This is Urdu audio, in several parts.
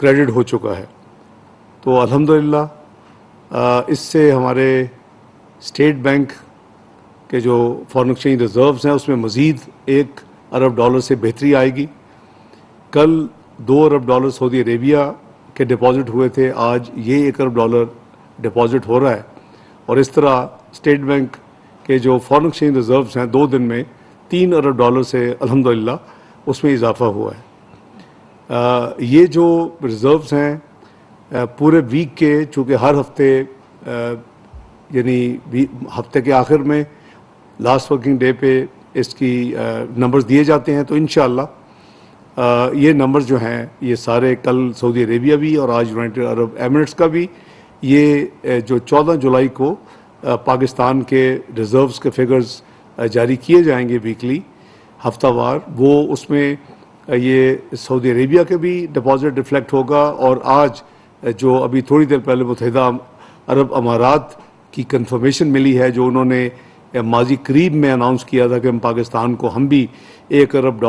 کریڈٹ ہو چکا ہے. تو الحمدللہ اس سے ہمارے اسٹیٹ بینک کے جو فارن ایکسچینج ریزروز ہیں اس میں مزید $1 ارب سے بہتری آئے گی. کل $2 ارب سعودی عربیہ کے ڈپازٹ ہوئے تھے, آج یہ $1 ارب ڈپازٹ ہو رہا ہے, اور اس طرح اسٹیٹ بینک کے جو فارن ایکسچینج ریزروز ہیں 2 دن میں $3 ارب سے الحمدللہ اس میں اضافہ ہوا ہے. یہ جو ریزروز ہیں پورے ویک کے, چونکہ ہر ہفتے یعنی ہفتے کے آخر میں لاسٹ ورکنگ ڈے پہ اس کی نمبرز دیے جاتے ہیں, تو انشاءاللہ یہ نمبرز جو ہیں یہ سارے کل سعودی عربیہ بھی اور آج یونائٹڈ عرب ایمریٹس کا بھی, یہ جو 14 جولائی کو پاکستان کے ریزروز کے فگرز جاری کیے جائیں گے ویکلی ہفتہ وار, وہ اس میں یہ سعودی عربیہ کے بھی ڈپازٹ ریفلیکٹ ہوگا. اور آج جو ابھی تھوڑی دیر پہلے متحدہ عرب امارات کی کنفرمیشن ملی ہے, جو انہوں نے ماضی قریب میں اناؤنس کیا تھا کہ ہم پاکستان کو ہم بھی $1 ارب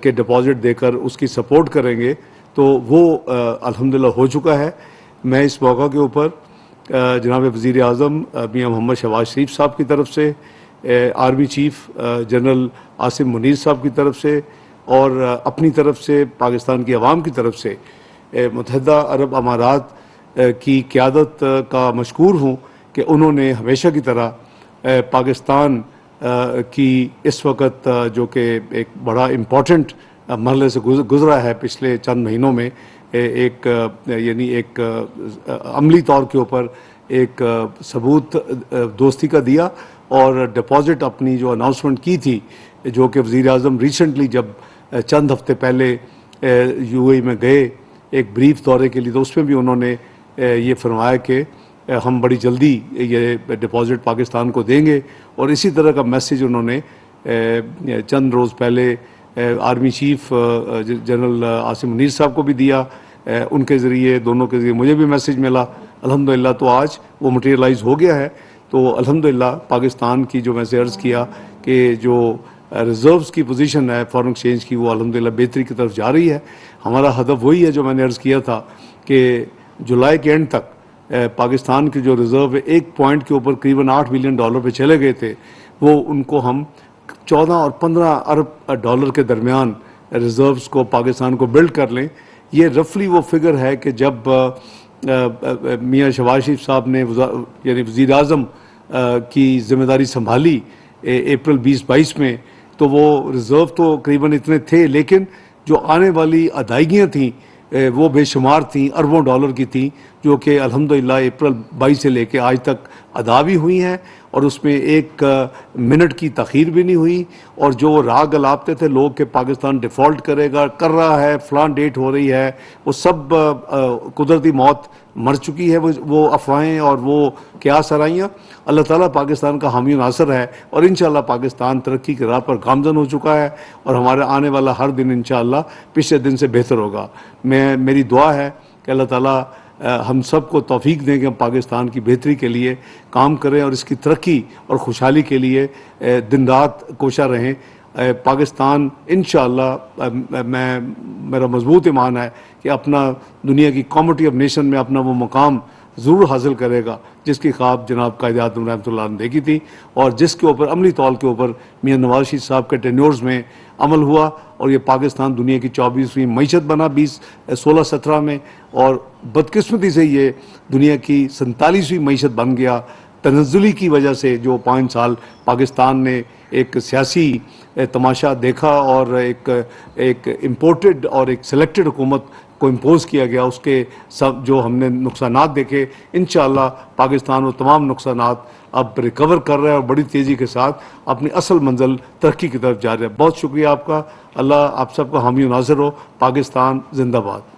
کے ڈپازٹ دے کر اس کی سپورٹ کریں گے, تو وہ الحمدللہ ہو چکا ہے. میں اس موقع کے اوپر جناب وزیر اعظم میاں محمد شہباز شریف صاحب کی طرف سے, army chief general Asim Munir صاحب کی طرف سے اور اپنی طرف سے پاکستان کی عوام کی طرف سے متحدہ عرب امارات کی قیادت کا مشکور ہوں کہ انہوں نے ہمیشہ کی طرح پاکستان کی اس وقت جو کہ ایک بڑا امپورٹنٹ مرحلے سے گزرا ہے پچھلے چند مہینوں میں, ایک یعنی ایک عملی طور کے اوپر ایک ثبوت دوستی کا دیا, اور ڈپازٹ اپنی جو اناؤنسمنٹ کی تھی, جو کہ وزیر اعظم ریسنٹلی جب چند ہفتے پہلے یو اے میں گئے ایک بریف دورے کے لیے, تو اس میں بھی انہوں نے یہ فرمایا کہ ہم بڑی جلدی یہ ڈپازٹ پاکستان کو دیں گے. اور اسی طرح کا میسیج انہوں نے چند روز پہلے army chief general Asim Munir صاحب کو بھی دیا, ان کے ذریعے, دونوں کے ذریعے مجھے بھی میسیج ملا الحمدللہ. تو آج وہ مٹیریلائز ہو گیا ہے. تو الحمدللہ پاکستان کی جو میں سے عرض کیا کہ جو ریزروز کی پوزیشن ہے فارن ایکسچینج کی, وہ الحمدللہ بہتری کی طرف جا رہی ہے. ہمارا ہدف وہی ہے جو میں نے عرض کیا تھا کہ جولائی کے اینڈ تک پاکستان کے جو ریزرو ایک پوائنٹ کے اوپر قریباً $8 بلین پہ چلے گئے تھے, وہ ان کو ہم 14 اور 15 ارب ڈالر کے درمیان ریزروز کو پاکستان کو بلڈ کر لیں. یہ رفلی وہ فگر ہے کہ جب میاں شہباز شریف صاحب نے یعنی وزیر اعظم کی ذمہ داری سنبھالی اپریل 2022 میں, تو وہ ریزرو تو قریباً اتنے تھے, لیکن جو آنے والی ادائیگیاں تھیں وہ بے شمار تھیں, اربوں ڈالر کی تھیں, جو کہ الحمدللہ اپریل 22 سے لے کے آج تک ادا بھی ہوئی ہیں, اور اس میں 1 منٹ کی تاخیر بھی نہیں ہوئی. اور جو راگ الاپتے تھے لوگ کہ پاکستان ڈیفالٹ کرے گا, کر رہا ہے, فلان ڈیٹ ہو رہی ہے, وہ سب قدرتی موت مر چکی ہے, وہ افواہیں اور وہ کیا سرائیاں. اللہ تعالیٰ پاکستان کا حامی و ناصر ہے, اور انشاءاللہ پاکستان ترقی کے راہ پر گامزن ہو چکا ہے, اور ہمارا آنے والا ہر دن انشاءاللہ پچھلے دن سے بہتر ہوگا. میری دعا ہے کہ اللہ تعالیٰ ہم سب کو توفیق دیں کہ ہم پاکستان کی بہتری کے لیے کام کریں اور اس کی ترقی اور خوشحالی کے لیے دن رات کوشاں رہیں. پاکستان انشاءاللہ میرا مضبوط ایمان ہے کہ اپنا دنیا کی کمیونٹی آف نیشن میں اپنا وہ مقام ضرور حاصل کرے گا جس کی خواب جناب قائد اعظم رحمۃ اللہ نے دیکھی تھی, اور جس کے اوپر عملی طور کے اوپر میاں نواز شریف صاحب کے ٹینیورز میں عمل ہوا, اور یہ پاکستان دنیا کی 24ویں معیشت بنا 16-17 میں, اور بدقسمتی سے یہ دنیا کی 47ویں معیشت بن گیا تنزلی کی وجہ سے. جو 5 سال پاکستان نے ایک سیاسی تماشا دیکھا اور ایک امپورٹڈ اور ایک سلیکٹڈ حکومت کو امپوز کیا گیا, اس کے سب جو ہم نے نقصانات دیکھے, انشاءاللہ پاکستان وہ تمام نقصانات اب ریکور کر رہا ہے اور بڑی تیزی کے ساتھ اپنی اصل منزل ترقی کی طرف جا رہا ہے. بہت شکریہ آپ کا, اللہ آپ سب کا حامی و ناصر ہو. پاکستان زندہ باد.